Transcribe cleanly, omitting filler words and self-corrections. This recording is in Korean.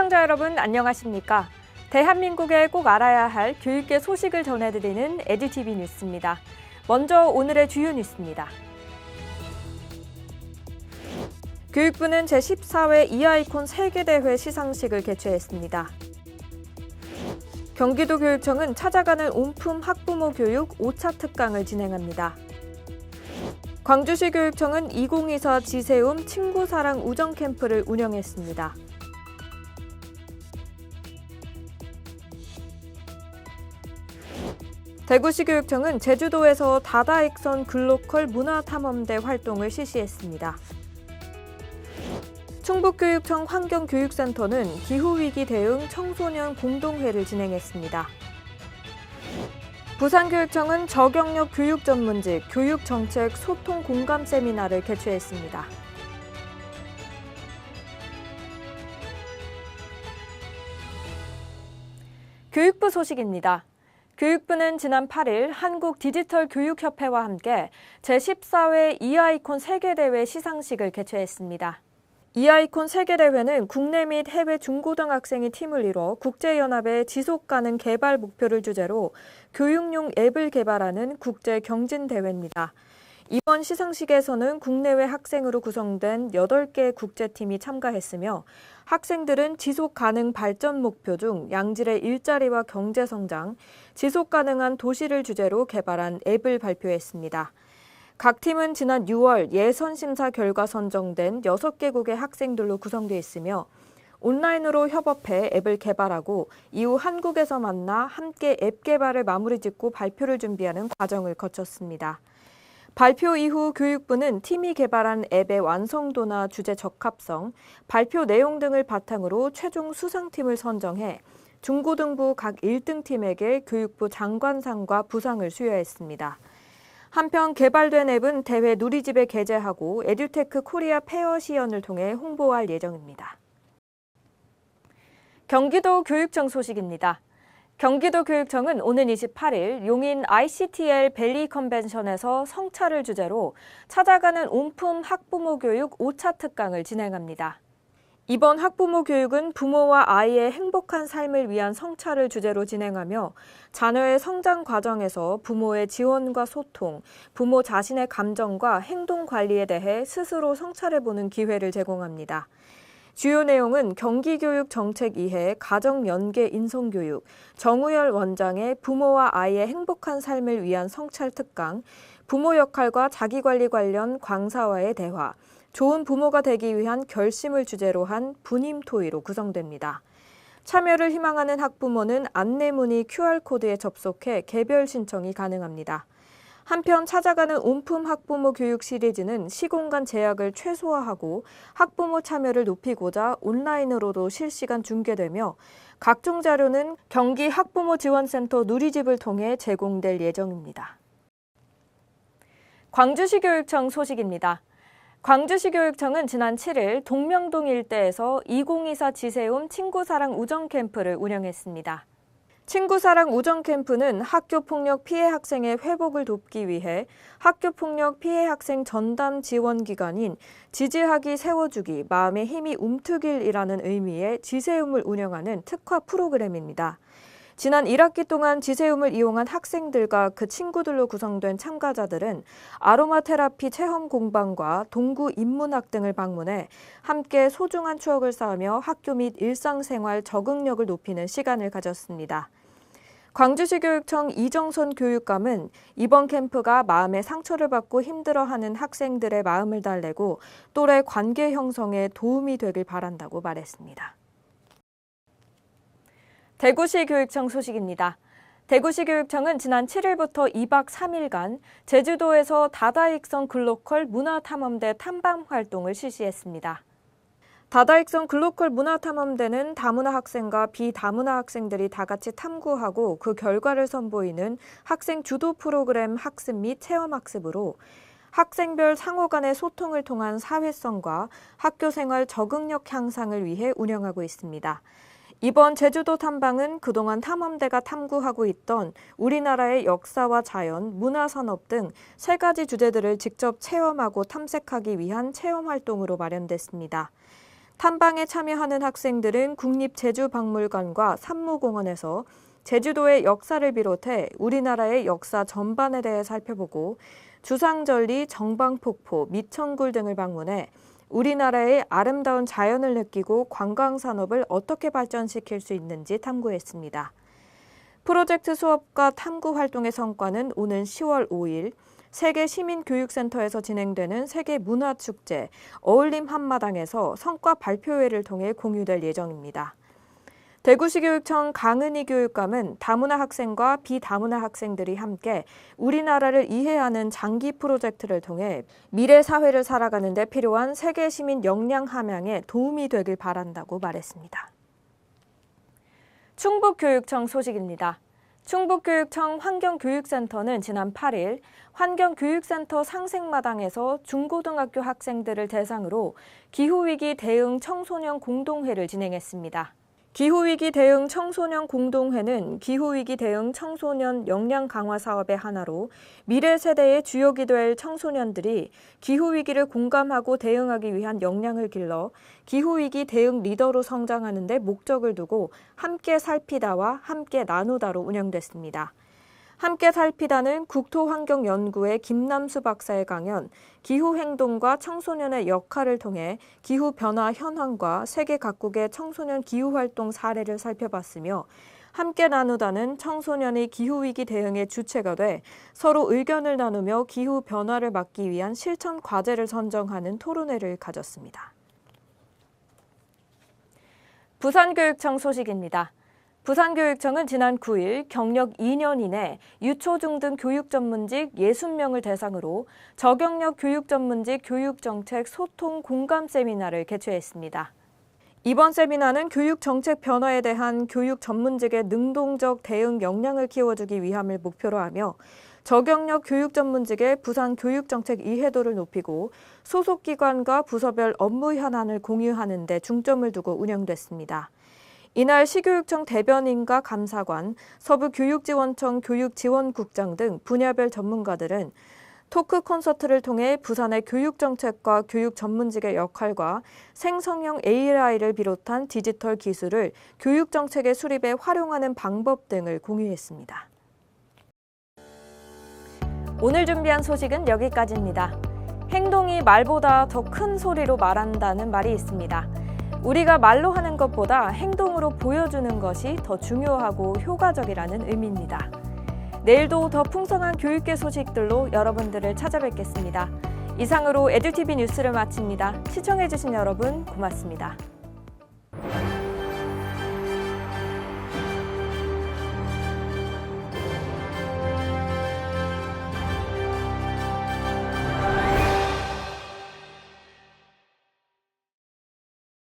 시청자 여러분 안녕하십니까? 대한민국에 꼭 알아야 할 교육계 소식을 전해드리는 에듀티비 뉴스입니다. 먼저 오늘의 주요 뉴스입니다. 교육부는 제14회 이아이콘 세계대회 시상식을 개최했습니다. 경기도교육청은 찾아가는 온품 학부모 교육 5차 특강을 진행합니다. 광주시 교육청은 2024 지세움 친구사랑 우정캠프를 운영했습니다. 대구시 교육청은 제주도에서 다다익선 글로컬 문화탐험대 활동을 실시했습니다. 충북교육청 환경교육센터는 기후위기 대응 청소년 공동회를 진행했습니다. 부산교육청은 저경력 교육 전문직 교육정책 소통 공감 세미나를 개최했습니다. 교육부 소식입니다. 교육부는 지난 8일 한국디지털교육협회와 함께 제14회 이아이콘 세계대회 시상식을 개최했습니다. 이아이콘 세계대회는 국내 및 해외 중고등학생이 팀을 이뤄 국제연합의 지속가능 개발 목표를 주제로 교육용 앱을 개발하는 국제경진대회입니다. 이번 시상식에서는 국내외 학생으로 구성된 8개 국제팀이 참가했으며 학생들은 지속가능 발전 목표 중 양질의 일자리와 경제성장, 지속가능한 도시를 주제로 개발한 앱을 발표했습니다. 각 팀은 지난 6월 예선 심사 결과 선정된 6개국의 학생들로 구성되어 있으며 온라인으로 협업해 앱을 개발하고 이후 한국에서 만나 함께 앱 개발을 마무리 짓고 발표를 준비하는 과정을 거쳤습니다. 발표 이후 교육부는 팀이 개발한 앱의 완성도나 주제 적합성, 발표 내용 등을 바탕으로 최종 수상팀을 선정해 중고등부 각 1등 팀에게 교육부 장관상과 부상을 수여했습니다. 한편 개발된 앱은 대회 누리집에 게재하고 에듀테크 코리아 페어 시연을 통해 홍보할 예정입니다. 경기도 교육청 소식입니다. 경기도교육청은 오는 28일 용인 ICTL 밸리 컨벤션에서 성차를 주제로 찾아가는 온품 학부모 교육 5차 특강을 진행합니다. 이번 학부모 교육은 부모와 아이의 행복한 삶을 위한 성차를 주제로 진행하며 자녀의 성장 과정에서 부모의 지원과 소통, 부모 자신의 감정과 행동 관리에 대해 스스로 성찰해보는 기회를 제공합니다. 주요 내용은 경기교육 정책 2회 가정연계 인성교육, 정우열 원장의 부모와 아이의 행복한 삶을 위한 성찰 특강, 부모 역할과 자기관리 관련 강사와의 대화, 좋은 부모가 되기 위한 결심을 주제로 한 부님 토의로 구성됩니다. 참여를 희망하는 학부모는 안내문의 QR코드에 접속해 개별 신청이 가능합니다. 한편 찾아가는 온품 학부모 교육 시리즈는 시공간 제약을 최소화하고 학부모 참여를 높이고자 온라인으로도 실시간 중계되며 각종 자료는 경기 학부모지원센터 누리집을 통해 제공될 예정입니다. 광주시 교육청 소식입니다. 광주시 교육청은 지난 7일 동명동 일대에서 2024 지세움 친구사랑 우정캠프를 운영했습니다. 친구사랑 우정캠프는 학교폭력 피해 학생의 회복을 돕기 위해 학교폭력 피해 학생 전담 지원기관인 지지하기 세워주기 마음의 힘이 움트길이라는 의미의 지세움을 운영하는 특화 프로그램입니다. 지난 1학기 동안 지세움을 이용한 학생들과 그 친구들로 구성된 참가자들은 아로마 테라피 체험 공방과 동구 인문학 등을 방문해 함께 소중한 추억을 쌓으며 학교 및 일상생활 적응력을 높이는 시간을 가졌습니다. 광주시 교육청 이정선 교육감은 이번 캠프가 마음의 상처를 받고 힘들어하는 학생들의 마음을 달래고 또래 관계 형성에 도움이 되길 바란다고 말했습니다. 대구시 교육청 소식입니다. 대구시 교육청은 지난 7일부터 2박 3일간 제주도에서 다다익선 글로컬 문화탐험대 탐방 활동을 실시했습니다. 다다익선 글로컬 문화탐험대는 다문화 학생과 비다문화 학생들이 다 같이 탐구하고 그 결과를 선보이는 학생 주도 프로그램 학습 및 체험학습으로 학생별 상호 간의 소통을 통한 사회성과 학교 생활 적응력 향상을 위해 운영하고 있습니다. 이번 제주도 탐방은 그동안 탐험대가 탐구하고 있던 우리나라의 역사와 자연, 문화산업 등 3가지 주제들을 직접 체험하고 탐색하기 위한 체험활동으로 마련됐습니다. 탐방에 참여하는 학생들은 국립제주박물관과 산무공원에서 제주도의 역사를 비롯해 우리나라의 역사 전반에 대해 살펴보고 주상절리, 정방폭포, 미천굴 등을 방문해 우리나라의 아름다운 자연을 느끼고 관광산업을 어떻게 발전시킬 수 있는지 탐구했습니다. 프로젝트 수업과 탐구 활동의 성과는 오는 10월 5일 세계시민교육센터에서 진행되는 세계문화축제 어울림 한마당에서 성과 발표회를 통해 공유될 예정입니다. 대구시교육청 강은희 교육감은 다문화 학생과 비다문화 학생들이 함께 우리나라를 이해하는 장기 프로젝트를 통해 미래 사회를 살아가는 데 필요한 세계 시민 역량 함양에 도움이 되길 바란다고 말했습니다. 충북교육청 소식입니다. 충북교육청 환경교육센터는 지난 8일 환경교육센터 상생마당에서 중고등학교 학생들을 대상으로 기후위기 대응 청소년 공동회를 진행했습니다. 기후위기 대응 청소년 공동회는 기후위기 대응 청소년 역량 강화 사업의 하나로 미래 세대의 주역이 될 청소년들이 기후위기를 공감하고 대응하기 위한 역량을 길러 기후위기 대응 리더로 성장하는 데 목적을 두고 함께 살피다와 함께 나누다로 운영됐습니다. 함께 살피다는 국토환경연구의 김남수 박사의 강연, 기후행동과 청소년의 역할을 통해 기후변화 현황과 세계 각국의 청소년 기후활동 사례를 살펴봤으며 함께 나누다는 청소년이 기후위기 대응의 주체가 돼 서로 의견을 나누며 기후변화를 막기 위한 실천 과제를 선정하는 토론회를 가졌습니다. 부산교육청 소식입니다. 부산교육청은 지난 9일 경력 2년 이내 유초중등 교육 전문직 60명을 대상으로 저경력 교육 전문직 교육정책 소통 공감 세미나를 개최했습니다. 이번 세미나는 교육 정책 변화에 대한 교육 전문직의 능동적 대응 역량을 키워주기 위함을 목표로 하며 저경력 교육 전문직의 부산 교육 정책 이해도를 높이고 소속 기관과 부서별 업무 현안을 공유하는 데 중점을 두고 운영됐습니다. 이날 시교육청 대변인과 감사관, 서부교육지원청 교육지원국장 등 분야별 전문가들은 토크 콘서트를 통해 부산의 교육정책과 교육 전문직의 역할과 생성형 AI를 비롯한 디지털 기술을 교육정책의 수립에 활용하는 방법 등을 공유했습니다. 오늘 준비한 소식은 여기까지입니다. 행동이 말보다 더 큰 소리로 말한다는 말이 있습니다. 우리가 말로 하는 것보다 행동으로 보여주는 것이 더 중요하고 효과적이라는 의미입니다. 내일도 더 풍성한 교육계 소식들로 여러분들을 찾아뵙겠습니다. 이상으로 에듀티비 뉴스를 마칩니다. 시청해주신 여러분 고맙습니다.